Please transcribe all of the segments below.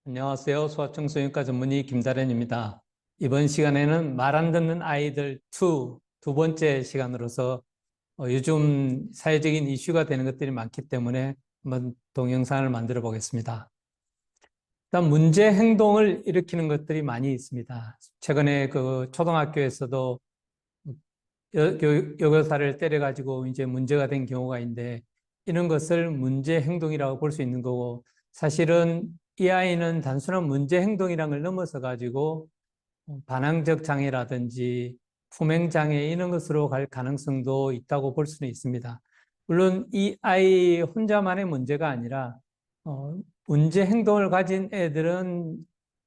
안녕하세요. 소아청소년과 전문의 김다련입니다. 이번 시간에는 말 안 듣는 아이들 2, 두 번째 시간으로서 요즘 사회적인 이슈가 되는 것들이 많기 때문에 한번 동영상을 만들어 보겠습니다. 일단 문제 행동을 일으키는 것들이 많이 있습니다. 최근에 그 초등학교에서도 여교사를 때려가지고 이제 문제가 된 경우가 있는데 이런 것을 문제 행동이라고 볼 수 있는 거고, 사실은 이 아이는 단순한 문제 행동이라는 걸 넘어서 가지고 반항적 장애라든지 품행 장애 이런 것으로 갈 가능성도 있다고 볼 수는 있습니다. 물론 이 아이 혼자만의 문제가 아니라 문제 행동을 가진 애들은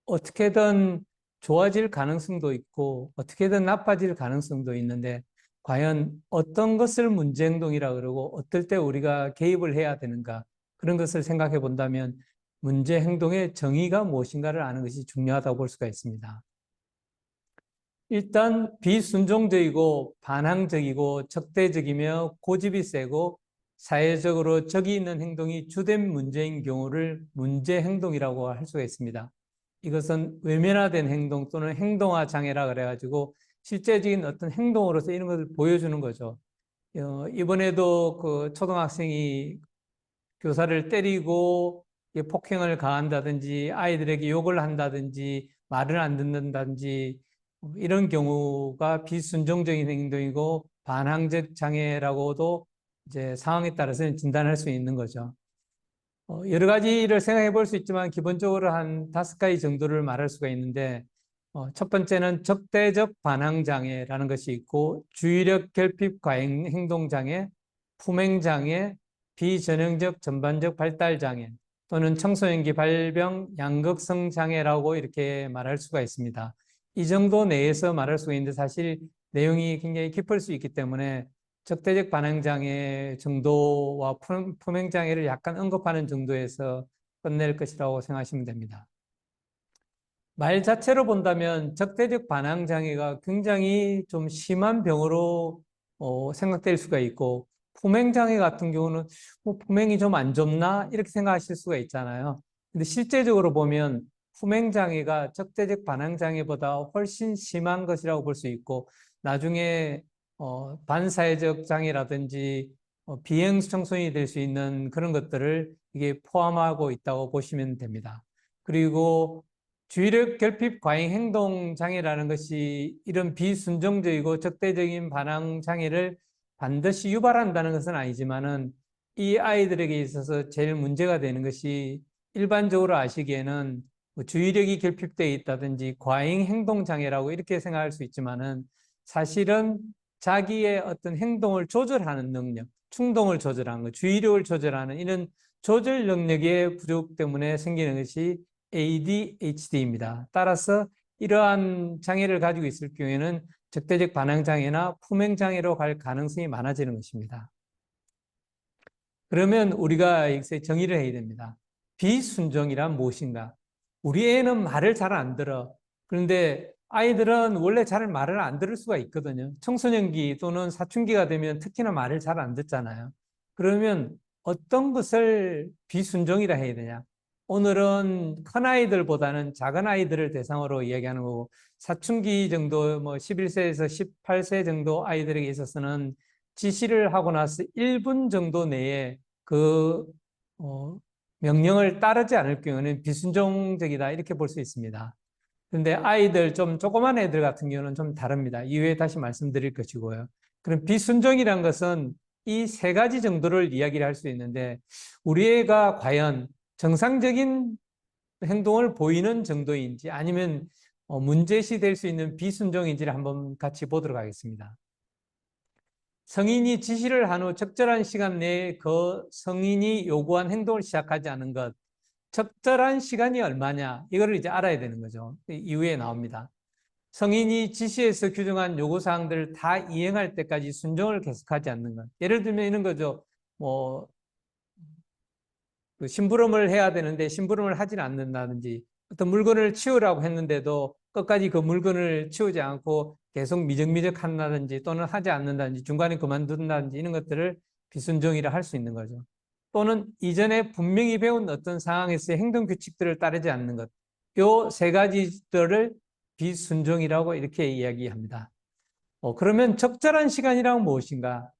어떻게든 좋아질 가능성도 있고 어떻게든 나빠질 가능성도 있는데, 과연 어떤 것을 문제 행동이라 그러고 어떨 때 우리가 개입을 해야 되는가, 그런 것을 생각해 본다면 문제 행동의 정의가 무엇인가를 아는 것이 중요하다고 볼 수가 있습니다. 일단 비순종적이고 반항적이고 적대적이며 고집이 세고 사회적으로 적이 있는 행동이 주된 문제인 경우를 문제 행동이라고 할 수가 있습니다. 이것은 외면화된 행동 또는 행동화 장애라 그래가지고 실제적인 어떤 행동으로서 이런 것을 보여주는 거죠. 이번에도 그 초등학생이 교사를 때리고 폭행을 가한다든지 아이들에게 욕을 한다든지 말을 안 듣는다든지 이런 경우가 비순종적인 행동이고 반항적 장애라고도 이제 상황에 따라서는 진단할 수 있는 거죠. 여러 가지를 생각해 볼 수 있지만 기본적으로 한 5가지 정도를 말할 수가 있는데, 첫 번째는 적대적 반항 장애라는 것이 있고, 주의력 결핍 과잉 행동 장애, 품행 장애, 비전형적 전반적 발달 장애 또는 청소년기 발병 양극성 장애라고 이렇게 말할 수가 있습니다. 이 정도 내에서 말할 수가 있는데 사실 내용이 굉장히 깊을 수 있기 때문에 적대적 반항장애 정도와 품행장애를 약간 언급하는 정도에서 끝낼 것이라고 생각하시면 됩니다. 말 자체로 본다면 적대적 반항장애가 굉장히 좀 심한 병으로 생각될 수가 있고, 품행장애 같은 경우는 뭐 품행이 좀 안 좋나 이렇게 생각하실 수가 있잖아요. 근데 실제적으로 보면 품행장애가 적대적 반항장애보다 훨씬 심한 것이라고 볼 수 있고, 나중에 반사회적 장애라든지 비행 청소년이 될 수 있는 그런 것들을 이게 포함하고 있다고 보시면 됩니다. 그리고 주의력 결핍 과잉 행동 장애라는 것이 이런 비순종적이고 적대적인 반항 장애를 반드시 유발한다는 것은 아니지만은, 이 아이들에게 있어서 제일 문제가 되는 것이 일반적으로 아시기에는 뭐 주의력이 결핍되어 있다든지 과잉 행동 장애라고 이렇게 생각할 수 있지만은, 사실은 자기의 어떤 행동을 조절하는 능력, 충동을 조절하는 것, 주의력을 조절하는 이런 조절 능력의 부족 때문에 생기는 것이 ADHD입니다. 따라서 이러한 장애를 가지고 있을 경우에는 적대적 반항 장애나 품행 장애로 갈 가능성이 많아지는 것입니다. 그러면 우리가 여기서 정의를 해야 됩니다. 비순종이란 무엇인가? 우리 애는 말을 잘 안 들어. 그런데 아이들은 원래 잘 말을 안 들을 수가 있거든요. 청소년기 또는 사춘기가 되면 특히나 말을 잘 안 듣잖아요. 그러면 어떤 것을 비순종이라 해야 되냐? 오늘은 큰 아이들보다는 작은 아이들을 대상으로 이야기하는 거고, 사춘기 정도 뭐 11세에서 18세 정도 아이들에게 있어서는 지시를 하고 나서 1분 정도 내에 그 명령을 따르지 않을 경우는 비순종적이다 이렇게 볼 수 있습니다. 그런데 아이들 좀 조그만 애들 같은 경우는 좀 다릅니다. 이후에 다시 말씀드릴 것이고요. 그럼 비순종이란 것은 이 3가지 정도를 이야기를 할 수 있는데, 우리 애가 과연 정상적인 행동을 보이는 정도인지 아니면 문제시 될 수 있는 비순종인지를 한번 같이 보도록 하겠습니다. 성인이 지시를 한 후 적절한 시간 내에 그 성인이 요구한 행동을 시작하지 않은 것, 적절한 시간이 얼마냐, 이거를 이제 알아야 되는 거죠. 이후에 나옵니다. 성인이 지시에서 규정한 요구사항들을 다 이행할 때까지 순종을 계속하지 않는 것. 예를 들면 이런 거죠. 뭐, 그 심부름을 해야 되는데 심부름을 하지는 않는다든지, 어떤 물건을 치우라고 했는데도 끝까지 그 물건을 치우지 않고 계속 미적미적 한다든지 또는 하지 않는다든지 중간에 그만둔다든지 이런 것들을 비순종이라 할 수 있는 거죠. 또는 이전에 분명히 배운 어떤 상황에서의 행동 규칙들을 따르지 않는 것. 요 세 가지들을 비순종이라고 이렇게 이야기합니다. 그러면 적절한 시간이란 무엇인가?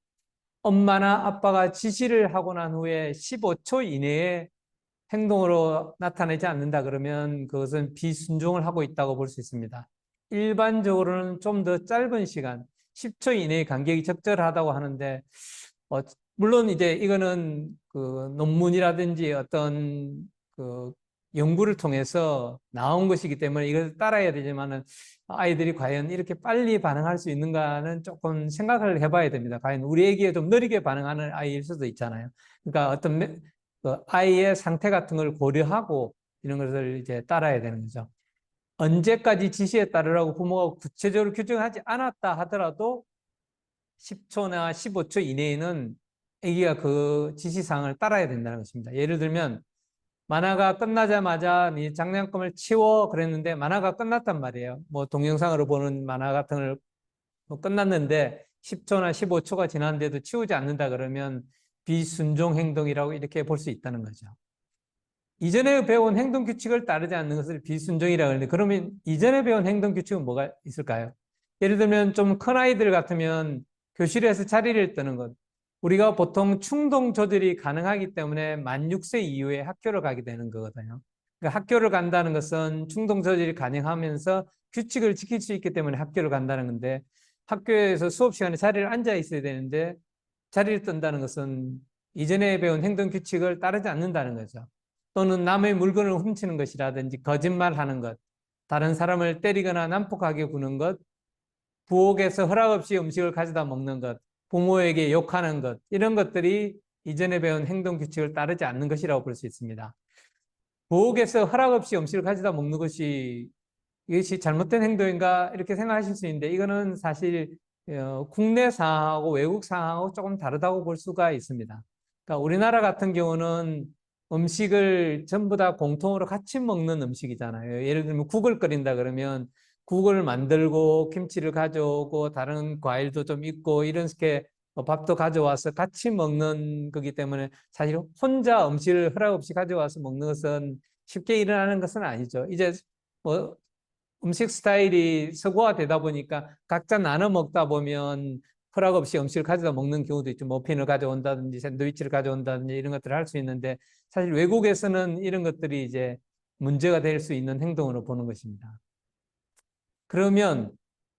엄마나 아빠가 지시를 하고 난 후에 15초 이내에 행동으로 나타내지 않는다 그러면 그것은 비순종을 하고 있다고 볼 수 있습니다. 일반적으로는 좀 더 짧은 시간, 10초 이내의 간격이 적절하다고 하는데, 물론 이제 이거는 그 논문이라든지 어떤 그 연구를 통해서 나온 것이기 때문에 이걸 따라야 되지만은 아이들이 과연 이렇게 빨리 반응할 수 있는가는 조금 생각을 해봐야 됩니다. 과연 우리 애기에 좀 느리게 반응하는 아이일 수도 있잖아요. 그러니까 어떤 그 아이의 상태 같은 걸 고려하고 이런 것을 이제 따라야 되는 거죠. 언제까지 지시에 따르라고 부모가 구체적으로 규정하지 않았다 하더라도 10초나 15초 이내에는 아기가 그 지시사항을 따라야 된다는 것입니다. 예를 들면 만화가 끝나자마자 장난감을 치워 그랬는데 만화가 끝났단 말이에요. 뭐 동영상으로 보는 만화 같은 걸 끝났는데 10초나 15초가 지났는데도 치우지 않는다 그러면 비순종 행동이라고 이렇게 볼 수 있다는 거죠. 이전에 배운 행동 규칙을 따르지 않는 것을 비순종이라고 하는데 그러면 이전에 배운 행동 규칙은 뭐가 있을까요? 예를 들면 좀 큰 아이들 같으면 교실에서 자리를 뜨는 것. 우리가 보통 충동 조절이 가능하기 때문에 만 6세 이후에 학교를 가게 되는 거거든요. 그러니까 학교를 간다는 것은 충동 조절이 가능하면서 규칙을 지킬 수 있기 때문에 학교를 간다는 건데 학교에서 수업 시간에 자리를 앉아 있어야 되는데 자리를 뜬다는 것은 이전에 배운 행동 규칙을 따르지 않는다는 거죠. 또는 남의 물건을 훔치는 것이라든지 거짓말하는 것, 다른 사람을 때리거나 난폭하게 구는 것, 부엌에서 허락 없이 음식을 가져다 먹는 것, 부모에게 욕하는 것, 이런 것들이 이전에 배운 행동 규칙을 따르지 않는 것이라고 볼 수 있습니다. 부엌에서 허락 없이 음식을 가져다 먹는 것이 이것이 잘못된 행동인가 이렇게 생각하실 수 있는데 이거는 사실 국내 상황하고 외국 상황하고 조금 다르다고 볼 수가 있습니다. 그러니까 우리나라 같은 경우는 음식을 전부 다 공통으로 같이 먹는 음식이잖아요. 예를 들면 국을 끓인다 그러면 국을 만들고 김치를 가져오고 다른 과일도 좀 있고 이런 식의 밥도 가져와서 같이 먹는 거기 때문에 사실 혼자 음식을 허락 없이 가져와서 먹는 것은 쉽게 일어나는 것은 아니죠. 이제 뭐 음식 스타일이 서구화되다 보니까 각자 나눠 먹다 보면 허락 없이 음식을 가져다 먹는 경우도 있죠. 머핀을 가져온다든지 샌드위치를 가져온다든지 이런 것들을 할 수 있는데 사실 외국에서는 이런 것들이 이제 문제가 될 수 있는 행동으로 보는 것입니다. 그러면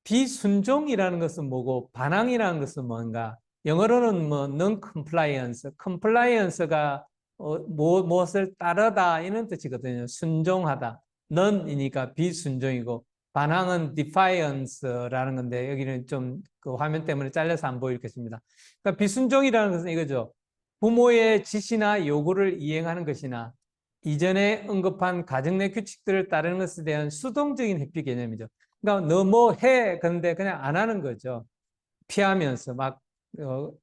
비순종이라는 것은 뭐고 반항이라는 것은 뭔가? 영어로는 뭐 non-compliance, compliance가 무엇을 따르다 이런 뜻이거든요. 순종하다. non이니까 비순종이고 반항은 defiance라는 건데 여기는 좀 그 화면 때문에 잘려서 안 보이겠습니다. 그러니까 비순종이라는 것은 이거죠. 부모의 지시나 요구를 이행하는 것이나 이전에 언급한 가정 내 규칙들을 따르는 것에 대한 수동적인 회피 개념이죠. 그러니까 너 뭐 해. 그런데 그냥 안 하는 거죠. 피하면서 막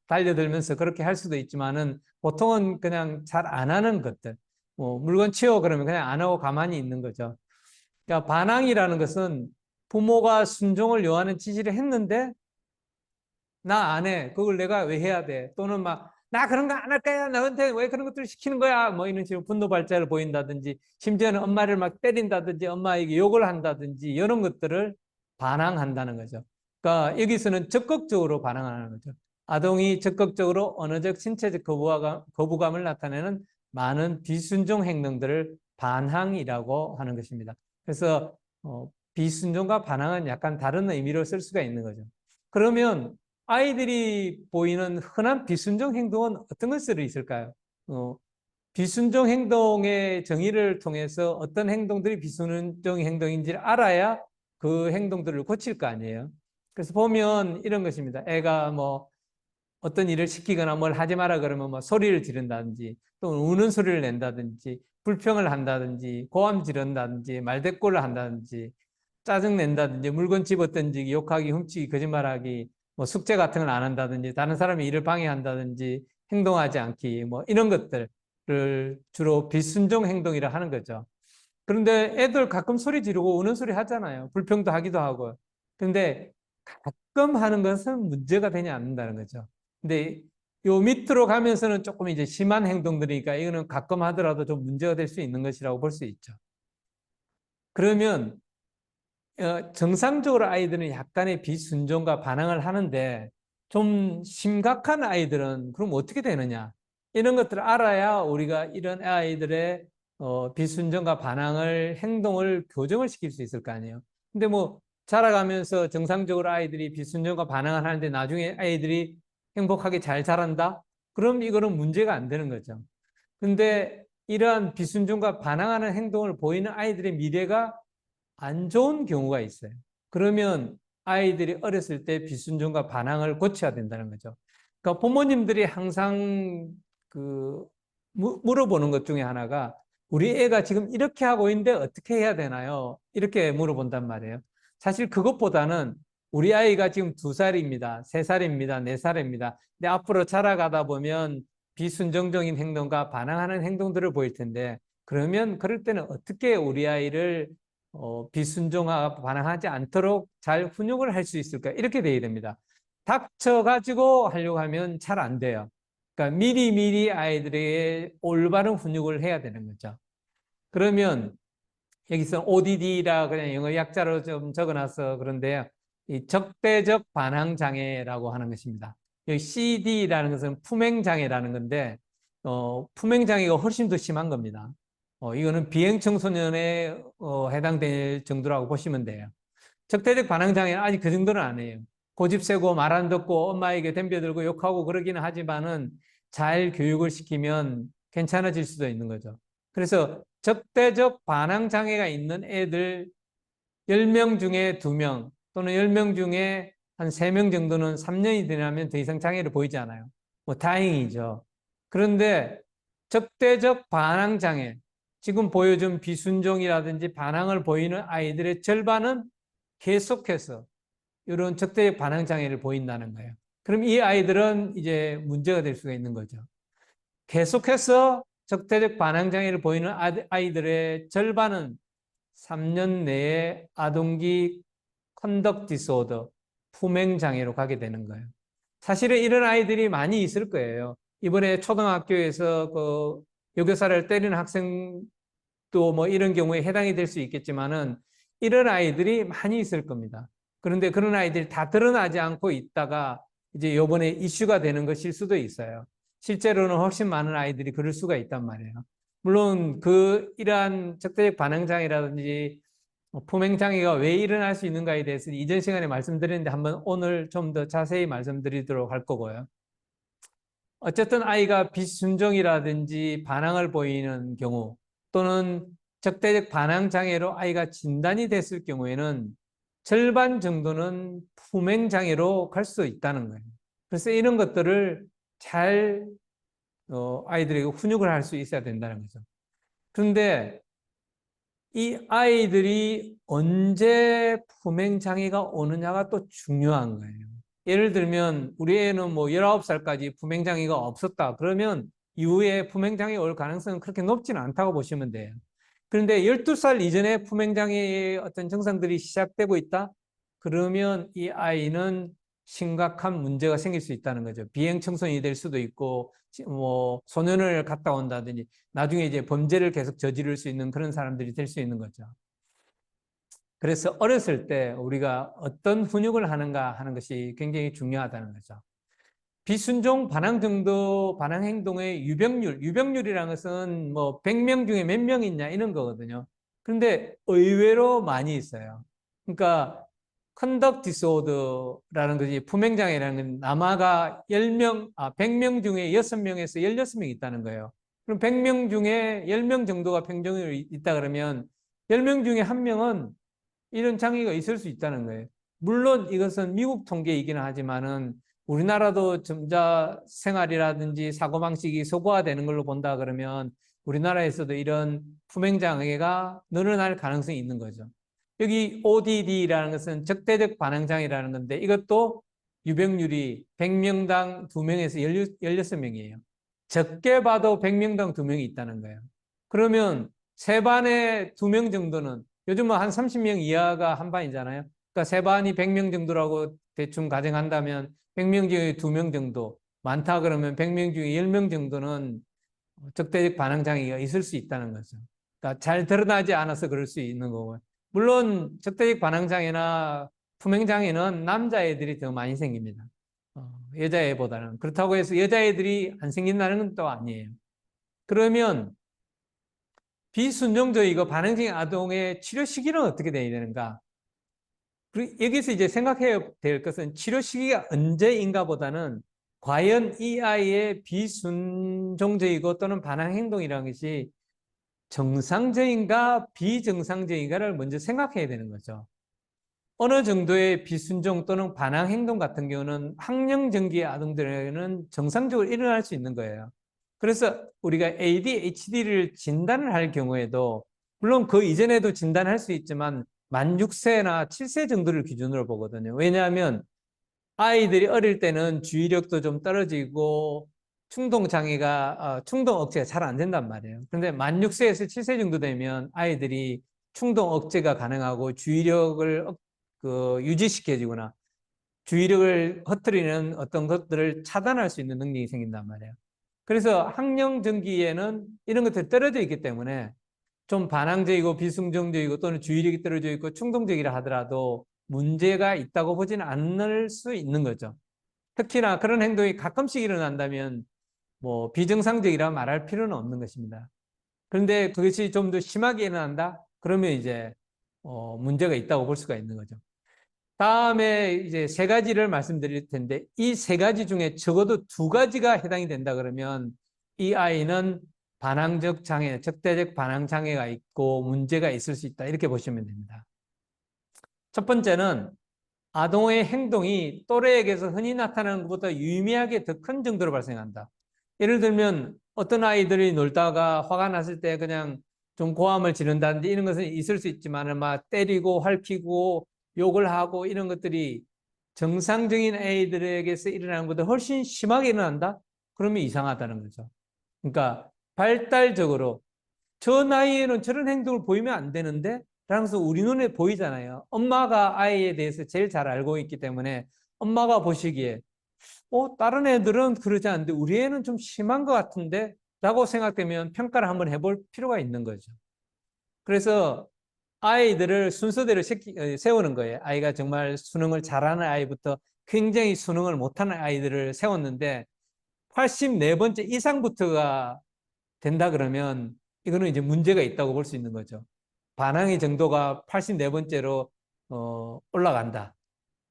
달려들면서 그렇게 할 수도 있지만은 보통은 그냥 잘 안 하는 것들. 뭐 물건 치워 그러면 그냥 안 하고 가만히 있는 거죠. 그러니까 반항이라는 것은 부모가 순종을 요하는 지시를 했는데 나 안 해. 그걸 내가 왜 해야 돼? 또는 막 나 그런 거 안 할 거야. 너한테 왜 그런 것들을 시키는 거야? 뭐 이런 식으로 분노 발작을 보인다든지 심지어는 엄마를 막 때린다든지 엄마에게 욕을 한다든지 이런 것들을 반항한다는 거죠. 그러니까 여기서는 적극적으로 반항하는 거죠. 아동이 적극적으로 언어적, 신체적 거부감을 나타내는 많은 비순종 행동들을 반항이라고 하는 것입니다. 그래서 비순종과 반항은 약간 다른 의미로 쓸 수가 있는 거죠. 그러면 아이들이 보이는 흔한 비순종 행동은 어떤 것들이 있을까요? 비순종 행동의 정의를 통해서 어떤 행동들이 비순종 행동인지를 알아야 그 행동들을 고칠 거 아니에요. 그래서 보면 이런 것입니다. 애가 뭐 어떤 일을 시키거나 뭘 하지 마라 그러면 뭐 소리를 지른다든지 또는 우는 소리를 낸다든지 불평을 한다든지 고함 지른다든지 말대꾸를 한다든지 짜증 낸다든지 물건 집어던지기 욕하기 훔치기 거짓말하기 뭐 숙제 같은 걸 안 한다든지 다른 사람이 일을 방해한다든지 행동하지 않기 뭐 이런 것들을 주로 비순종 행동이라 하는 거죠. 그런데 애들 가끔 소리 지르고 우는 소리 하잖아요. 불평도 하기도 하고. 그런데 가끔 하는 것은 문제가 되지 않는다는 거죠. 근데 요 밑으로 가면서는 조금 이제 심한 행동들이니까 이거는 가끔 하더라도 좀 문제가 될 수 있는 것이라고 볼 수 있죠. 그러면 정상적으로 아이들은 약간의 비순종과 반항을 하는데 좀 심각한 아이들은 그럼 어떻게 되느냐? 이런 것들을 알아야 우리가 이런 아이들의 비순종과 반항을 행동을 교정을 시킬 수 있을 거 아니에요. 근데 뭐 자라가면서 정상적으로 아이들이 비순종과 반항을 하는데 나중에 아이들이 행복하게 잘 자란다? 그럼 이거는 문제가 안 되는 거죠. 근데 이러한 비순종과 반항하는 행동을 보이는 아이들의 미래가 안 좋은 경우가 있어요. 그러면 아이들이 어렸을 때 비순종과 반항을 고쳐야 된다는 거죠. 그러니까 부모님들이 항상 그 물어보는 것 중에 하나가 우리 애가 지금 이렇게 하고 있는데 어떻게 해야 되나요? 이렇게 물어본단 말이에요. 사실 그것보다는 우리 아이가 지금 2살입니다. 3살입니다. 4살입니다. 근데 앞으로 자라가다 보면 비순종적인 행동과 반항하는 행동들을 보일 텐데 그러면 그럴 때는 어떻게 우리 아이를 비순종하고 반항하지 않도록 잘 훈육을 할 수 있을까? 이렇게 돼야 됩니다. 닥쳐가지고 하려고 하면 잘 안 돼요. 그러니까 미리미리 아이들에게 올바른 훈육을 해야 되는 거죠. 그러면 여기서 ODD라 그냥 영어 약자로 좀 적어놔서 그런데요. 이 적대적 반항 장애라고 하는 것입니다. 여기 CD라는 것은 품행 장애라는 건데 품행 장애가 훨씬 더 심한 겁니다. 이거는 비행 청소년에 해당될 정도라고 보시면 돼요. 적대적 반항 장애는 아직 그 정도는 아니에요. 고집 세고 말 안 듣고 엄마에게 덤벼들고 욕하고 그러기는 하지만은 잘 교육을 시키면 괜찮아질 수도 있는 거죠. 그래서 적대적 반항 장애가 있는 애들 10명 중에 2명 또는 10명 중에 한 3명 정도는 3년이 지나면 더 이상 장애를 보이지 않아요. 뭐 다행이죠. 그런데 적대적 반항 장애, 지금 보여준 비순종이라든지 반항을 보이는 아이들의 절반은 계속해서 이런 적대적 반항 장애를 보인다는 거예요. 그럼 이 아이들은 이제 문제가 될 수가 있는 거죠. 계속해서 적대적 반항 장애를 보이는 아이들의 절반은 3년 내에 아동기 컨덕 디소더, 품행 장애로 가게 되는 거예요. 사실은 이런 아이들이 많이 있을 거예요. 이번에 초등학교에서 그 여교사를 때리는 학생도 뭐 이런 경우에 해당이 될 수 있겠지만은 이런 아이들이 많이 있을 겁니다. 그런데 그런 아이들이 다 드러나지 않고 있다가 이제 요번에 이슈가 되는 것일 수도 있어요. 실제로는 훨씬 많은 아이들이 그럴 수가 있단 말이에요. 물론 이러한 적대적 반응 장애라든지 품행 장애가 왜 일어날 수 있는가에 대해서 이전 시간에 말씀드렸는데 한번 오늘 좀 더 자세히 말씀드리도록 할 거고요. 어쨌든 아이가 비순종이라든지 반항을 보이는 경우 또는 적대적 반항 장애로 아이가 진단이 됐을 경우에는 절반 정도는 품행 장애로 갈 수 있다는 거예요. 그래서 이런 것들을 잘 아이들에게 훈육을 할 수 있어야 된다는 거죠. 그런데 이 아이들이 언제 품행 장애가 오느냐가 또 중요한 거예요. 예를 들면 우리 애는 뭐 19살까지 품행 장애가 없었다. 그러면 이후에 품행 장애 올 가능성은 그렇게 높지는 않다고 보시면 돼요. 그런데 12살 이전에 품행 장애의 어떤 증상들이 시작되고 있다. 그러면 이 아이는 심각한 문제가 생길 수 있다는 거죠. 비행 청소년이 될 수도 있고 뭐 소년원을 갔다 온다든지 나중에 이제 범죄를 계속 저지를 수 있는 그런 사람들이 될 수 있는 거죠. 그래서 어렸을 때 우리가 어떤 훈육을 하는가 하는 것이 굉장히 중요하다는 거죠. 비순종 반항 정도, 반항 행동의 유병률이라는 것은 뭐 100명 중에 몇 명 있냐 이런 거거든요. 그런데 의외로 많이 있어요. 그러니까 컨덕 디소더라는 것이 품행장애라는 건 남아가 100명 중에 6명에서 16명 있다는 거예요. 그럼 100명 중에 10명 정도가 평정이 있다 그러면 10명 중에 1명은 이런 장애가 있을 수 있다는 거예요. 물론 이것은 미국 통계이기는 하지만은 우리나라도 전자 생활이라든지 사고방식이 소거화되는 걸로 본다 그러면 우리나라에서도 이런 품행장애가 늘어날 가능성이 있는 거죠. 여기 ODD라는 것은 적대적 반응장애라는 건데 이것도 유병률이 100명당 2명에서 16명이에요. 적게 봐도 100명당 2명이 있다는 거예요. 그러면 세 반에 2명 정도는 요즘은 한 30명 이하가 한 반이잖아요. 그러니까 세 반이 100명 정도라고 대충 가정한다면 100명 중에 2명 정도. 많다 그러면 100명 중에 10명 정도는 적대적 반항 장애가 있을 수 있다는 거죠. 그러니까 잘 드러나지 않아서 그럴 수 있는 거고. 물론 적대적 반항 장애나 품행 장애는 남자애들이 더 많이 생깁니다. 여자애보다는. 그렇다고 해서 여자애들이 안 생긴다는 건 또 아니에요. 그러면 비순종적이고 반항적인 아동의 치료 시기는 어떻게 돼야 되는가? 여기서 이제 생각해야 될 것은 치료 시기가 언제인가 보다는 과연 이 아이의 비순종적이고 또는 반항 행동이라는 것이 정상적인가 비정상적인가를 먼저 생각해야 되는 거죠. 어느 정도의 비순종 또는 반항 행동 같은 경우는 학령정기의 아동들에게는 정상적으로 일어날 수 있는 거예요. 그래서 우리가 ADHD를 진단을 할 경우에도 물론 그 이전에도 진단할 수 있지만 만 6세나 7세 정도를 기준으로 보거든요. 왜냐하면 아이들이 어릴 때는 주의력도 좀 떨어지고 충동 억제가 잘 안 된단 말이에요. 그런데 만 6세에서 7세 정도 되면 아이들이 충동 억제가 가능하고 주의력을 유지시켜주거나 주의력을 흐트리는 어떤 것들을 차단할 수 있는 능력이 생긴단 말이에요. 그래서 학령정기에는 이런 것들이 떨어져 있기 때문에 좀 반항적이고 비승정적이고 또는 주의력이 떨어져 있고 충동적이라 하더라도 문제가 있다고 보지는 않을 수 있는 거죠. 특히나 그런 행동이 가끔씩 일어난다면 뭐 비정상적이라 말할 필요는 없는 것입니다. 그런데 그것이 좀 더 심하게 일어난다? 그러면 이제 문제가 있다고 볼 수가 있는 거죠. 다음에 이제 세 가지를 말씀드릴 텐데 이 세 가지 중에 적어도 두 가지가 해당이 된다 그러면 이 아이는 반항적 장애, 적대적 반항 장애가 있고 문제가 있을 수 있다 이렇게 보시면 됩니다. 첫 번째는 아동의 행동이 또래에게서 흔히 나타나는 것보다 유의미하게 더 큰 정도로 발생한다. 예를 들면 어떤 아이들이 놀다가 화가 났을 때 그냥 좀 고함을 지른다든지 이런 것은 있을 수 있지만 막 때리고 핥히고 욕을 하고 이런 것들이 정상적인 아이들에게서 일어나는 것보다 훨씬 심하게 일어난다? 그러면 이상하다는 거죠. 그러니까 발달적으로 저 나이에는 저런 행동을 보이면 안 되는데 라면서 우리 눈에 보이잖아요. 엄마가 아이에 대해서 제일 잘 알고 있기 때문에 엄마가 보시기에 다른 애들은 그러지 않는데 우리 애는 좀 심한 것 같은데 라고 생각되면 평가를 한번 해볼 필요가 있는 거죠. 그래서 아이들을 순서대로 세우는 거예요. 아이가 정말 수능을 잘하는 아이부터 굉장히 수능을 못하는 아이들을 세웠는데 84번째 이상부터가 된다 그러면 이거는 이제 문제가 있다고 볼 수 있는 거죠. 반항의 정도가 84번째로 올라간다.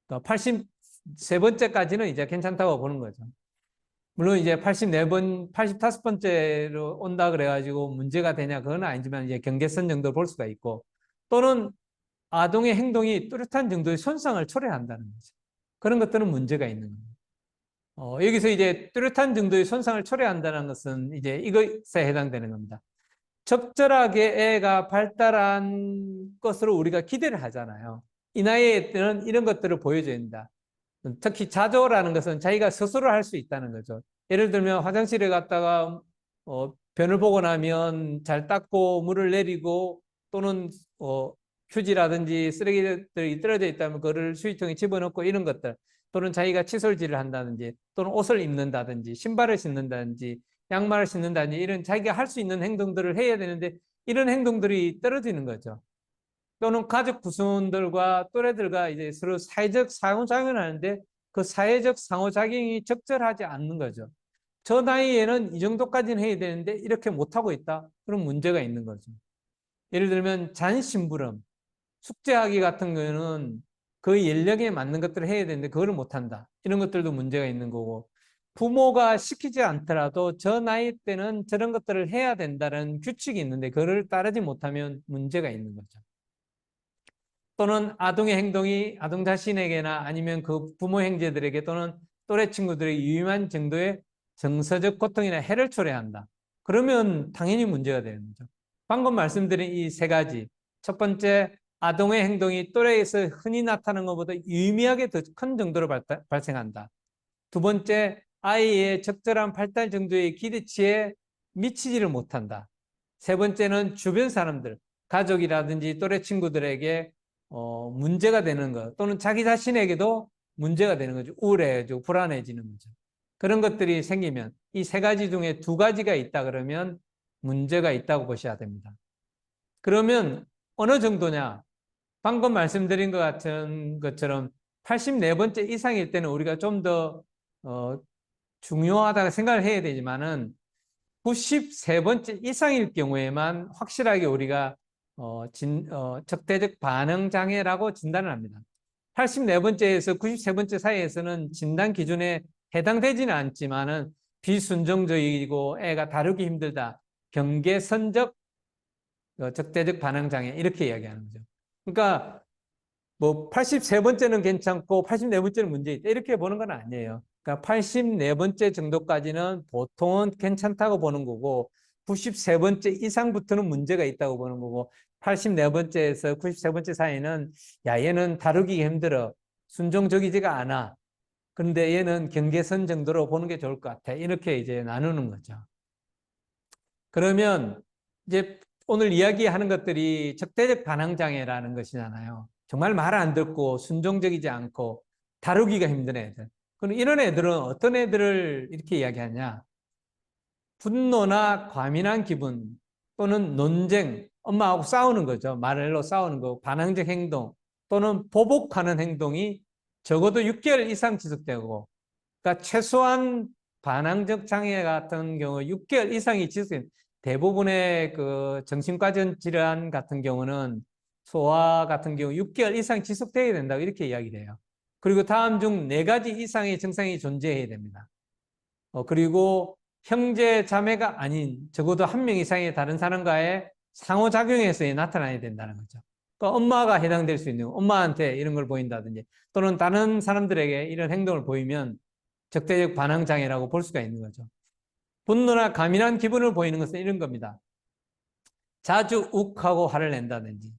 83번째까지는 이제 괜찮다고 보는 거죠. 물론 이제 84번, 85번째로 온다 그래가지고 문제가 되냐 그건 아니지만 이제 경계선 정도 볼 수가 있고 또는 아동의 행동이 뚜렷한 정도의 손상을 초래한다는 거죠. 그런 것들은 문제가 있는 겁니다. 여기서 이제 뚜렷한 정도의 손상을 초래한다는 것은 이제 이것에 해당되는 겁니다. 적절하게 애가 발달한 것으로 우리가 기대를 하잖아요. 이 나이에 때는 이런 것들을 보여줘야 된다. 특히 자조라는 것은 자기가 스스로 할 수 있다는 거죠. 예를 들면 화장실에 갔다가 변을 보고 나면 잘 닦고 물을 내리고 또는 휴지라든지 쓰레기들이 떨어져 있다면 그거를 수유통에 집어넣고 이런 것들 또는 자기가 칫솔질을 한다든지 또는 옷을 입는다든지 신발을 신는다든지 양말을 신는다든지 이런 자기가 할 수 있는 행동들을 해야 되는데 이런 행동들이 떨어지는 거죠. 또는 가족 구성원들과 또래들과 이제 서로 사회적 상호작용을 하는데 그 사회적 상호작용이 적절하지 않는 거죠. 저 나이에는 이 정도까지는 해야 되는데 이렇게 못하고 있다. 그런 문제가 있는 거죠. 예를 들면 잔심부름, 숙제하기 같은 경우는 그 연령에 맞는 것들을 해야 되는데 그거를 못한다. 이런 것들도 문제가 있는 거고 부모가 시키지 않더라도 저 나이 때는 저런 것들을 해야 된다는 규칙이 있는데 그거를 따르지 못하면 문제가 있는 거죠. 또는 아동의 행동이 아동 자신에게나 아니면 그 부모 형제들에게 또는 또래 친구들에게 유의한 정도의 정서적 고통이나 해를 초래한다. 그러면 당연히 문제가 되는 거죠. 방금 말씀드린 이 세 가지. 첫 번째, 아동의 행동이 또래에서 흔히 나타나는 것보다 유의미하게 더 큰 정도로 발생한다. 두 번째, 아이의 적절한 발달 정도의 기대치에 미치지를 못한다. 세 번째는 주변 사람들, 가족이라든지 또래 친구들에게 문제가 되는 것 또는 자기 자신에게도 문제가 되는 거죠. 우울해지고 불안해지는 거죠. 그런 것들이 생기면 이 세 가지 중에 두 가지가 있다 그러면 문제가 있다고 보셔야 됩니다. 그러면 어느 정도냐? 방금 말씀드린 것 같은 것처럼 84번째 이상일 때는 우리가 좀 더 중요하다고 생각을 해야 되지만은 93번째 이상일 경우에만 확실하게 우리가 적대적 반응 장애라고 진단을 합니다. 84번째에서 93번째 사이에서는 진단 기준에 해당되지는 않지만은 비순종적이고 애가 다루기 힘들다. 경계선적 적대적 반응 장애 이렇게 이야기하는 거죠. 그러니까 뭐 83번째는 괜찮고 84번째는 문제 있다 이렇게 보는 건 아니에요. 그러니까 84번째 정도까지는 보통은 괜찮다고 보는 거고 93번째 이상부터는 문제가 있다고 보는 거고 84번째에서 93번째 사이는 야 얘는 다루기 힘들어 순종적이지가 않아 그런데 얘는 경계선 정도로 보는 게 좋을 것 같아 이렇게 이제 나누는 거죠. 그러면 이제 오늘 이야기하는 것들이 적대적 반항 장애라는 것이잖아요. 정말 말 안 듣고 순종적이지 않고 다루기가 힘든 애들. 그럼 이런 애들은 어떤 애들을 이렇게 이야기하냐? 분노나 과민한 기분 또는 논쟁, 엄마하고 싸우는 거죠. 말로 싸우는 거, 반항적 행동 또는 보복하는 행동이 적어도 6개월 이상 지속되고, 그러니까 최소한 반항적 장애 같은 경우 6개월 이상이 지속된 대부분의 그 정신과 질환 같은 경우는 소아 같은 경우 6개월 이상 지속되어야 된다고 이렇게 이야기를 해요. 그리고 다음 중 4가지 이상의 증상이 존재해야 됩니다. 그리고 형제 자매가 아닌 적어도 한 명 이상의 다른 사람과의 상호작용에서 나타나야 된다는 거죠. 그러니까 엄마가 해당될 수 있는 엄마한테 이런 걸 보인다든지 또는 다른 사람들에게 이런 행동을 보이면 적대적 반항 장애라고 볼 수가 있는 거죠. 분노나 과민한 기분을 보이는 것은 이런 겁니다. 자주 욱하고 화를 낸다든지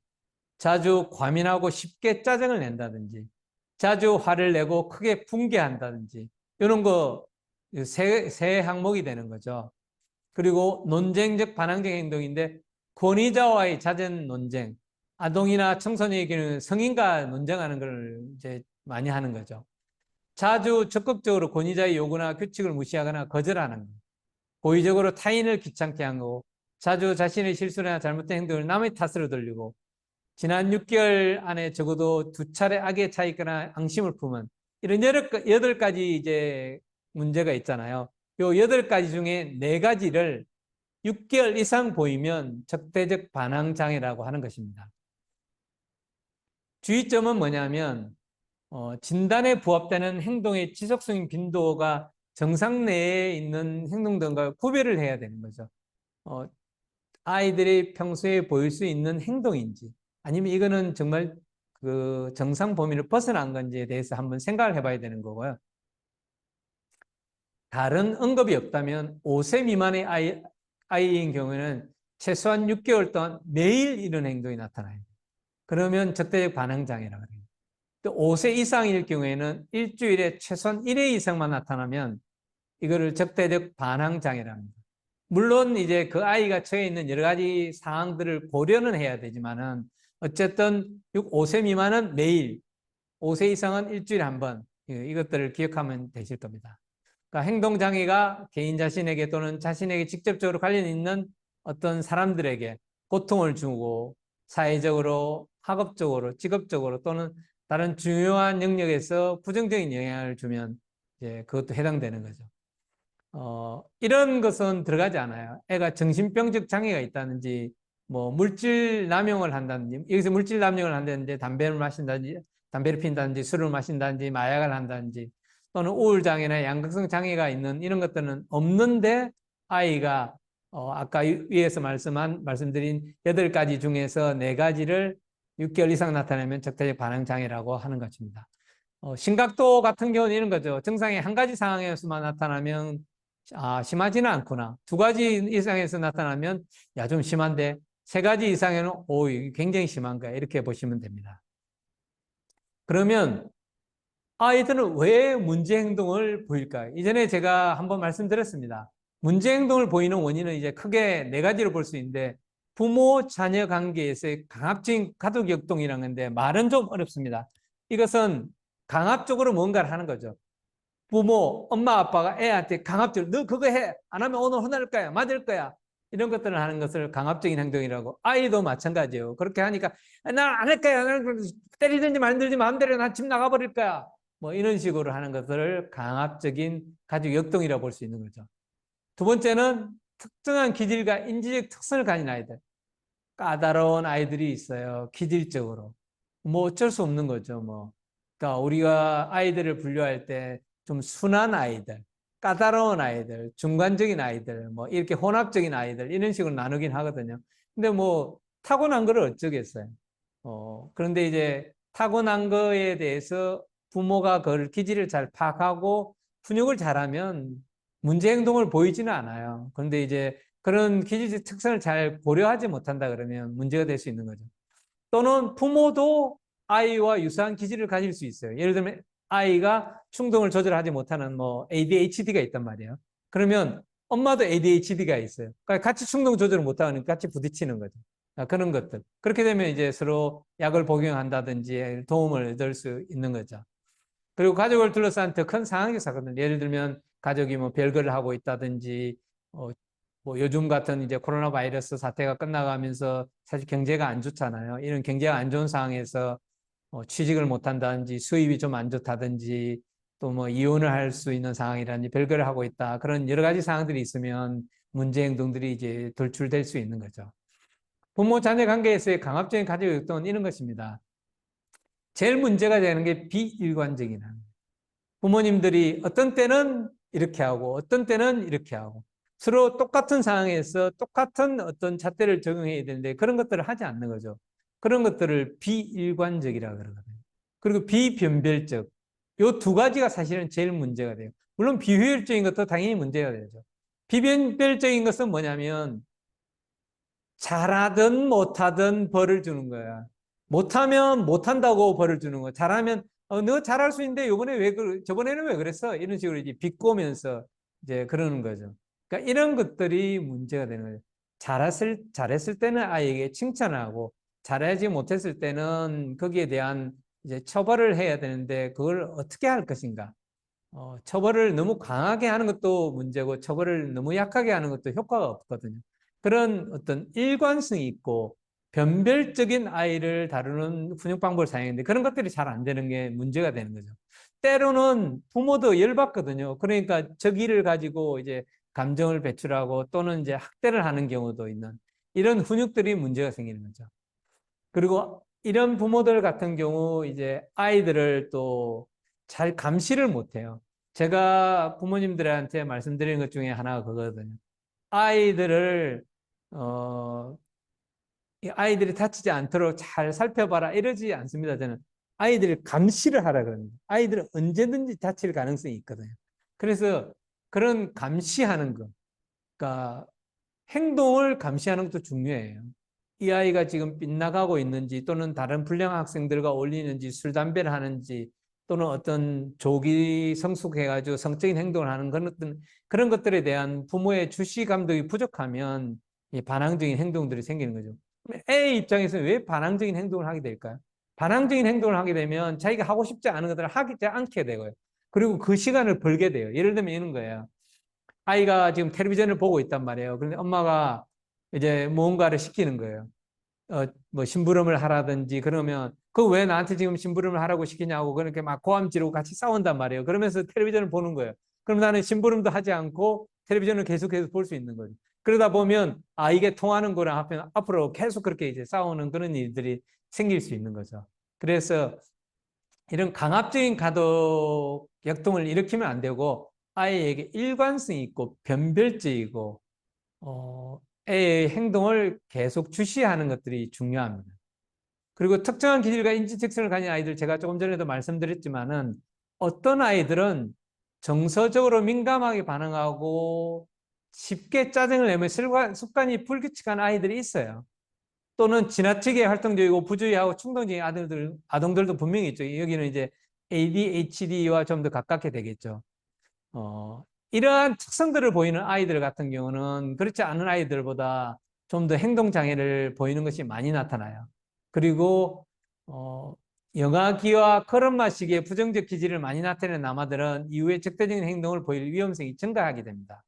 자주 과민하고 쉽게 짜증을 낸다든지 자주 화를 내고 크게 분개한다든지 이런 거 세 항목이 되는 거죠. 그리고 논쟁적 반항적 행동인데 권위자와의 잦은 논쟁, 아동이나 청소년의 경우는 성인과 논쟁하는 걸 이제 많이 하는 거죠. 자주 적극적으로 권위자의 요구나 규칙을 무시하거나 거절하는 것, 고의적으로 타인을 귀찮게 한 거고, 자주 자신의 실수나 잘못된 행동을 남의 탓으로 돌리고, 지난 6개월 안에 적어도 2차례 악에 차 있거나 앙심을 품은 이런 8가지 이제 문제가 있잖아요. 요 8가지 중에 4가지를 6개월 이상 보이면 적대적 반항 장애라고 하는 것입니다. 주의점은 뭐냐면 진단에 부합되는 행동의 지속적인 빈도가 정상 내에 있는 행동들과 구별을 해야 되는 거죠. 아이들이 평소에 보일 수 있는 행동인지 아니면 이거는 정말 그 정상 범위를 벗어난 건지에 대해서 한번 생각을 해봐야 되는 거고요. 다른 언급이 없다면 5세 미만의 아이인 경우에는 최소한 6개월 동안 매일 이런 행동이 나타나요. 그러면 적대적 반항 장애라고 해요. 또 5세 이상일 경우에는 일주일에 최소한 1회 이상만 나타나면 이거를 적대적 반항 장애라고 합니다. 물론 이제 그 아이가 처해 있는 여러 가지 상황들을 고려는 해야 되지만은 어쨌든 5세 미만은 매일, 5세 이상은 일주일에 한 번 이것들을 기억하면 되실 겁니다. 그러니까 행동장애가 개인 자신에게 또는 자신에게 직접적으로 관련 있는 어떤 사람들에게 고통을 주고 사회적으로, 학업적으로, 직업적으로 또는 다른 중요한 영역에서 부정적인 영향을 주면 이제 그것도 해당되는 거죠. 이런 것은 들어가지 않아요. 애가 정신병적 장애가 있다든지, 뭐, 물질 남용을 한다든지, 여기서 물질 남용을 한다든지, 담배를 마신다든지, 담배를 핀다든지, 술을 마신다든지, 마약을 한다든지, 또는 우울장애나 양극성 장애가 있는 이런 것들은 없는데, 아이가, 아까 위에서 말씀드린 8가지 중에서 4가지를 6개월 이상 나타내면 적대적 반응 장애라고 하는 것입니다. 심각도 같은 경우는 이런 거죠. 증상이 한 가지 상황에서만 나타나면 심하지는 않구나. 2가지 이상에서 나타나면 좀 심한데 3가지 이상에는 굉장히 심한 거야. 이렇게 보시면 됩니다. 그러면 아이들은 왜 문제 행동을 보일까요? 이전에 제가 한번 말씀드렸습니다. 문제 행동을 보이는 원인은 이제 크게 4가지로 볼 수 있는데 부모 자녀 관계에서의 강압적인 가족 역동이라는 건데 말은 좀 어렵습니다. 이것은 강압적으로 뭔가를 하는 거죠. 부모, 엄마, 아빠가 애한테 강압적으로 너 그거 해. 안 하면 오늘 혼날 거야. 맞을 거야. 이런 것들을 하는 것을 강압적인 행동이라고. 아이도 마찬가지예요. 그렇게 하니까 나 안 할 거야. 때리든지 말든지 마음대로 나 집 나가버릴 거야. 뭐 이런 식으로 하는 것을 강압적인 가족 역동이라고 볼 수 있는 거죠. 두 번째는 특정한 기질과 인지적 특성을 가진 아이들. 까다로운 아이들이 있어요. 기질적으로. 뭐 어쩔 수 없는 거죠. 뭐. 그러니까 우리가 아이들을 분류할 때 좀 순한 아이들, 까다로운 아이들, 중간적인 아이들, 뭐 이렇게 혼합적인 아이들 이런 식으로 나누긴 하거든요. 근데 뭐 타고난 거를 어쩌겠어요. 그런데 이제 타고난 거에 대해서 부모가 그걸 기질을 잘 파악하고 훈육을 잘하면 문제 행동을 보이지는 않아요. 그런데 이제 그런 기질적 특성을 잘 고려하지 못한다 그러면 문제가 될 수 있는 거죠. 또는 부모도 아이와 유사한 기질을 가질 수 있어요. 예를 들면 아이가 충동을 조절하지 못하는 뭐 ADHD가 있단 말이에요. 그러면 엄마도 ADHD가 있어요. 그러니까 같이 충동 조절을 못하니까 같이 부딪히는 거죠. 그런 것들. 그렇게 되면 이제 서로 약을 복용한다든지 도움을 얻을 수 있는 거죠. 그리고 가족을 둘러싼 더 큰 상황적 사건들. 예를 들면 가족이 뭐 별거를 하고 있다든지, 뭐 요즘 같은 이제 코로나 바이러스 사태가 끝나가면서 사실 경제가 안 좋잖아요. 이런 경제가 안 좋은 상황에서 취직을 못 한다든지 수입이 좀 안 좋다든지 또 뭐 이혼을 할 수 있는 상황이라든지 별거를 하고 있다. 그런 여러 가지 상황들이 있으면 문제 행동들이 이제 돌출될 수 있는 거죠. 부모 자녀 관계에서의 강압적인 가족 역동은 이런 것입니다. 제일 문제가 되는 게 비일관적인 한. 부모님들이 어떤 때는 이렇게 하고 어떤 때는 이렇게 하고 서로 똑같은 상황에서 똑같은 어떤 잣대를 적용해야 되는데 그런 것들을 하지 않는 거죠. 그런 것들을 비일관적이라고 그러거든요. 그리고 비변별적. 이 두 가지가 사실은 제일 문제가 돼요. 물론 비효율적인 것도 당연히 문제가 되죠. 비변별적인 것은 뭐냐면 잘하든 못하든 벌을 주는 거야. 못하면 못한다고 벌을 주는 거야. 잘하면 너 잘할 수 있는데 요번에 저번에는 왜 그랬어? 이런 식으로 이제 비꼬면서 이제 그러는 거죠. 그러니까 이런 것들이 문제가 되는 거예요. 잘했을 때는 아이에게 칭찬하고 잘하지 못했을 때는 거기에 대한 이제 처벌을 해야 되는데 그걸 어떻게 할 것인가? 처벌을 너무 강하게 하는 것도 문제고 처벌을 너무 약하게 하는 것도 효과가 없거든요. 그런 어떤 일관성이 있고 변별적인 아이를 다루는 훈육 방법을 사용했는데 그런 것들이 잘 안 되는 게 문제가 되는 거죠. 때로는 부모도 열받거든요. 그러니까 저기를 가지고 이제 감정을 배출하고 또는 이제 학대를 하는 경우도 있는 이런 훈육들이 문제가 생기는 거죠. 그리고 이런 부모들 같은 경우 이제 아이들을 또 잘 감시를 못해요. 제가 부모님들한테 말씀드리는 것 중에 하나가 그거거든요. 아이들을 아이들이 다치지 않도록 잘 살펴봐라 이러지 않습니다. 저는 아이들을 감시를 하라 그럽니다. 아이들은 언제든지 다칠 가능성이 있거든요. 그래서 그런 감시하는 것, 그러니까 행동을 감시하는 것도 중요해요. 이 아이가 지금 빗나가고 있는지 또는 다른 불량 학생들과 어울리는지 술, 담배를 하는지 또는 어떤 조기 성숙해가지고 성적인 행동을 하는 그런 것들에 대한 부모의 주시 감독이 부족하면 반항적인 행동들이 생기는 거죠. 애의 입장에서 왜 반항적인 행동을 하게 될까요? 반항적인 행동을 하게 되면 자기가 하고 싶지 않은 것들을 하지 않게 되고요. 그리고 그 시간을 벌게 돼요. 예를 들면 이런 거예요. 아이가 지금 텔레비전을 보고 있단 말이에요. 그런데 엄마가 이제 무언가를 시키는 거예요. 뭐 심부름을 하라든지 그러면 그 왜 나한테 지금 심부름을 하라고 시키냐고 그렇게 막 고함 지르고 같이 싸운단 말이에요. 그러면서 텔레비전을 보는 거예요. 그럼 나는 심부름도 하지 않고 텔레비전을 계속해서 볼 수 있는 거죠. 그러다 보면 아 이게 통하는 거랑 앞으로 계속 그렇게 이제 싸우는 그런 일들이 생길 수 있는 거죠. 그래서 이런 강압적인 가독 역동을 일으키면 안 되고 아이에게 일관성이 있고 변별적이고 애의 행동을 계속 주시하는 것들이 중요합니다. 그리고 특정한 기질과 인지 특성을 가진 아이들 제가 조금 전에도 말씀드렸지만은 어떤 아이들은 정서적으로 민감하게 반응하고 쉽게 짜증을 내면 습관이 불규칙한 아이들이 있어요. 또는 지나치게 활동적이고 부주의하고 충동적인 아동들도 분명히 있죠. 여기는 이제 ADHD와 좀 더 가깝게 되겠죠. 이러한 특성들을 보이는 아이들 같은 경우는 그렇지 않은 아이들보다 좀 더 행동장애를 보이는 것이 많이 나타나요. 그리고, 영아기와 걸음마시기에 부정적 기질을 많이 나타내는 남아들은 이후에 적대적인 행동을 보일 위험성이 증가하게 됩니다.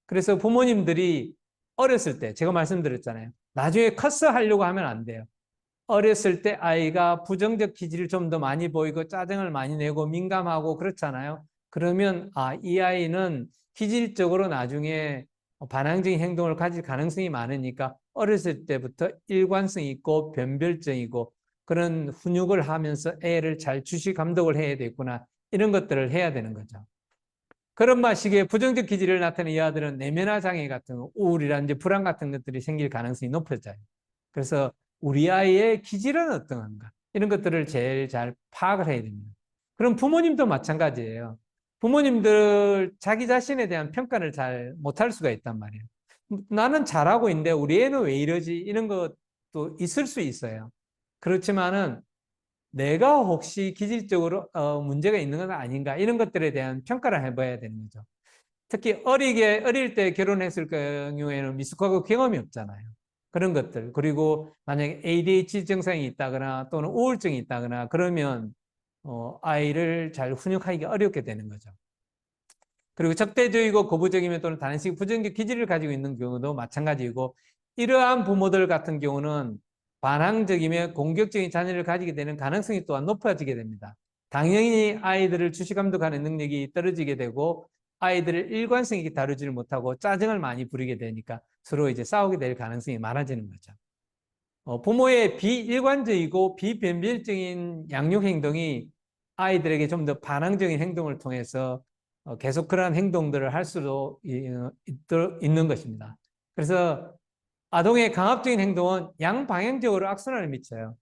그래서 부모님들이 어렸을 때 제가 말씀드렸잖아요. 나중에 커서 하려고 하면 안 돼요. 어렸을 때 아이가 부정적 기질을 좀 더 많이 보이고 짜증을 많이 내고 민감하고 그렇잖아요. 그러면 이 아이는 기질적으로 나중에 반항적인 행동을 가질 가능성이 많으니까 어렸을 때부터 일관성 있고 변별적이고 그런 훈육을 하면서 애를 잘 주시 감독을 해야 되겠구나. 이런 것들을 해야 되는 거죠. 그런 마시기에 부정적 기질을 나타내는 이 아들은 내면화 장애 같은 우울이라든지 불안 같은 것들이 생길 가능성이 높아져요. 그래서 우리 아이의 기질은 어떠한가 이런 것들을 제일 잘 파악을 해야 됩니다. 그럼 부모님도 마찬가지예요. 부모님들 자기 자신에 대한 평가를 잘 못할 수가 있단 말이에요. 나는 잘하고 있는데 우리 애는 왜 이러지? 이런 것도 있을 수 있어요. 그렇지만은 내가 혹시 기질적으로 문제가 있는 건 아닌가 이런 것들에 대한 평가를 해봐야 되는 거죠. 특히 어릴 때 결혼했을 경우에는 미숙하고 경험이 없잖아요. 그런 것들. 그리고 만약에 ADHD 증상이 있다거나 또는 우울증이 있다거나 그러면 아이를 잘 훈육하기가 어렵게 되는 거죠. 그리고 적대적이고 거부적이면 또는 단식 부정적 기질을 가지고 있는 경우도 마찬가지이고 이러한 부모들 같은 경우는 반항적이며 공격적인 자녀를 가지게 되는 가능성이 또한 높아지게 됩니다. 당연히 아이들을 주시감독하는 능력이 떨어지게 되고 아이들을 일관성 있게 다루지를 못하고 짜증을 많이 부리게 되니까 서로 이제 싸우게 될 가능성이 많아지는 거죠. 부모의 비일관적이고 비변별적인 양육 행동이 아이들에게 좀 더 반항적인 행동을 통해서 계속 그러한 행동들을 할 수도 있는 것입니다. 그래서 아동의 강압적인 행동은 양방향적으로 악순환을 미쳐요.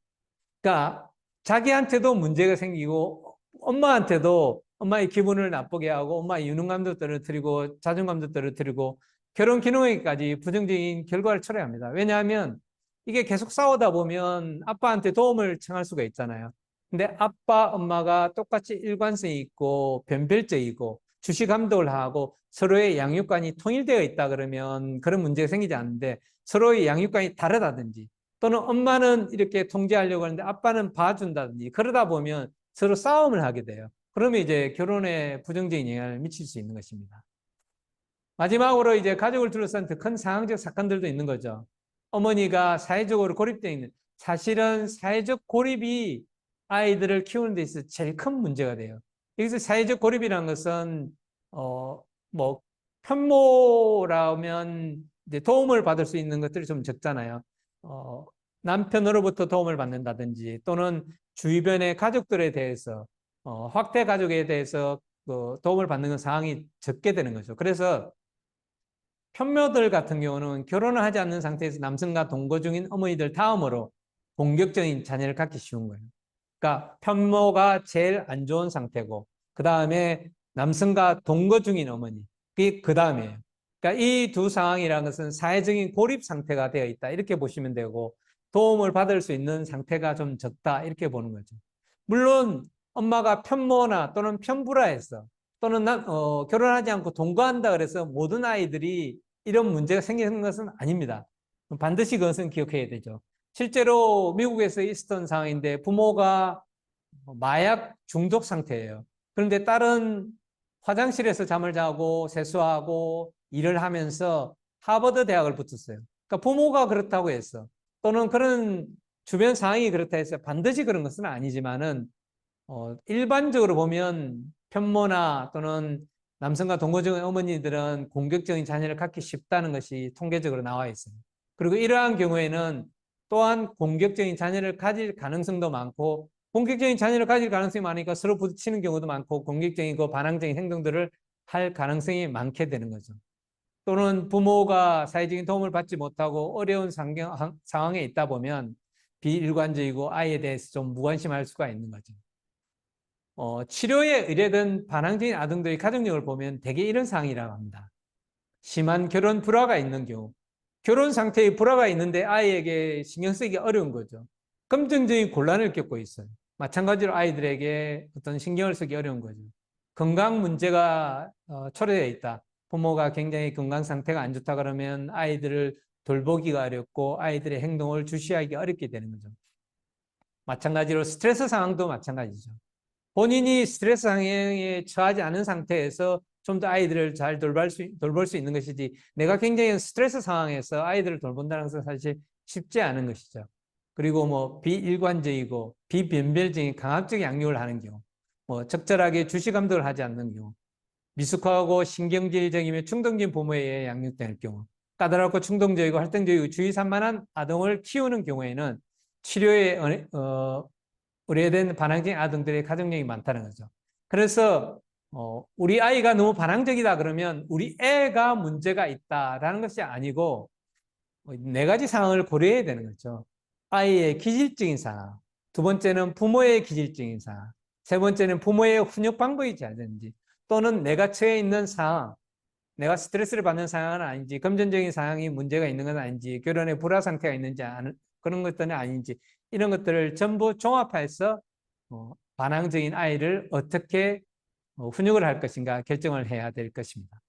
그러니까 자기한테도 문제가 생기고 엄마한테도 엄마의 기분을 나쁘게 하고 엄마의 유능감도 떨어뜨리고 자존감도 떨어뜨리고 결혼 기능에까지 부정적인 결과를 초래합니다. 왜냐하면 이게 계속 싸우다 보면 아빠한테 도움을 청할 수가 있잖아요. 근데 아빠, 엄마가 똑같이 일관성이 있고 변별적이고 주시 감독을 하고 서로의 양육관이 통일되어 있다 그러면 그런 문제가 생기지 않는데 서로의 양육관이 다르다든지 또는 엄마는 이렇게 통제하려고 하는데 아빠는 봐준다든지 그러다 보면 서로 싸움을 하게 돼요. 그러면 이제 결혼에 부정적인 영향을 미칠 수 있는 것입니다. 마지막으로 이제 가족을 둘러싼 더 큰 상황적 사건들도 있는 거죠. 어머니가 사회적으로 고립되어 있는, 사실은 사회적 고립이 아이들을 키우는 데 있어서 제일 큰 문제가 돼요. 여기서 사회적 고립이라는 것은 뭐 편모라면 이제 도움을 받을 수 있는 것들이 좀 적잖아요. 남편으로부터 도움을 받는다든지 또는 주변의 가족들에 대해서 확대 가족에 대해서 도움을 받는 상황이 적게 되는 거죠. 그래서 편모들 같은 경우는 결혼을 하지 않는 상태에서 남성과 동거 중인 어머니들 다음으로 공격적인 자녀를 갖기 쉬운 거예요. 그러니까 편모가 제일 안 좋은 상태고 그 다음에 남성과 동거 중인 어머니 그게 그 다음이에요. 그러니까 이 두 상황이라는 것은 사회적인 고립 상태가 되어 있다 이렇게 보시면 되고 도움을 받을 수 있는 상태가 좀 적다 이렇게 보는 거죠. 물론 엄마가 편모나 또는 편부라해서 또는 결혼하지 않고 동거한다 그래서 모든 아이들이 이런 문제가 생기는 것은 아닙니다. 반드시 그것은 기억해야 되죠. 실제로 미국에서 있었던 상황인데 부모가 마약 중독 상태예요. 그런데 딸은 화장실에서 잠을 자고 세수하고 일을 하면서 하버드 대학을 붙었어요. 그러니까 부모가 그렇다고 해서 또는 그런 주변 상황이 그렇다 해서 반드시 그런 것은 아니지만은 일반적으로 보면 편모나 또는 남성과 동거 중인 어머니들은 공격적인 자녀를 갖기 쉽다는 것이 통계적으로 나와 있어요. 그리고 이러한 경우에는 또한 공격적인 자녀를 가질 가능성도 많고 공격적인 자녀를 가질 가능성이 많으니까 서로 부딪히는 경우도 많고 공격적이고 반항적인 행동들을 할 가능성이 많게 되는 거죠. 또는 부모가 사회적인 도움을 받지 못하고 어려운 상황에 있다 보면 비일관적이고 아이에 대해서 좀 무관심할 수가 있는 거죠. 치료에 의뢰된 반항적인 아동들의 가족력을 보면 대개 이런 상황이라고 합니다. 심한 결혼 불화가 있는 경우, 결혼 상태에 불화가 있는데 아이에게 신경 쓰기 어려운 거죠. 금전적인 곤란을 겪고 있어요. 마찬가지로 아이들에게 어떤 신경을 쓰기 어려운 거죠. 건강 문제가 초래되어 있다. 부모가 굉장히 건강 상태가 안 좋다 그러면 아이들을 돌보기가 어렵고 아이들의 행동을 주시하기 어렵게 되는 거죠. 마찬가지로 스트레스 상황도 마찬가지죠. 본인이 스트레스 상황에 처하지 않은 상태에서 좀 더 아이들을 잘 돌볼 수 있는 것이지, 내가 굉장히 스트레스 상황에서 아이들을 돌본다는 것은 사실 쉽지 않은 것이죠. 그리고 뭐 비일관적이고 비변별적인 강압적 양육을 하는 경우, 뭐 적절하게 주시 감독을 하지 않는 경우, 미숙하고 신경질적이며 충동적인 부모에 의해 양육될 경우, 까다롭고 충동적이고 활동적이고 주의 산만한 아동을 키우는 경우에는 치료에 의뢰된 반항적인 아동들의 가족력이 많다는 거죠. 그래서 우리 아이가 너무 반항적이다 그러면 우리 애가 문제가 있다라는 것이 아니고 네 가지 상황을 고려해야 되는 거죠. 아이의 기질적인 상황, 두 번째는 부모의 기질적인 상황, 세 번째는 부모의 훈육 방법이 잘 되는지, 또는 내가 처해 있는 상황, 내가 스트레스를 받는 상황은 아닌지, 금전적인 상황이 문제가 있는 건 아닌지, 결혼에 불화 상태가 있는지, 그런 것들은 아닌지, 이런 것들을 전부 종합해서 반항적인 아이를 어떻게 훈육을 할 것인가 결정을 해야 될 것입니다.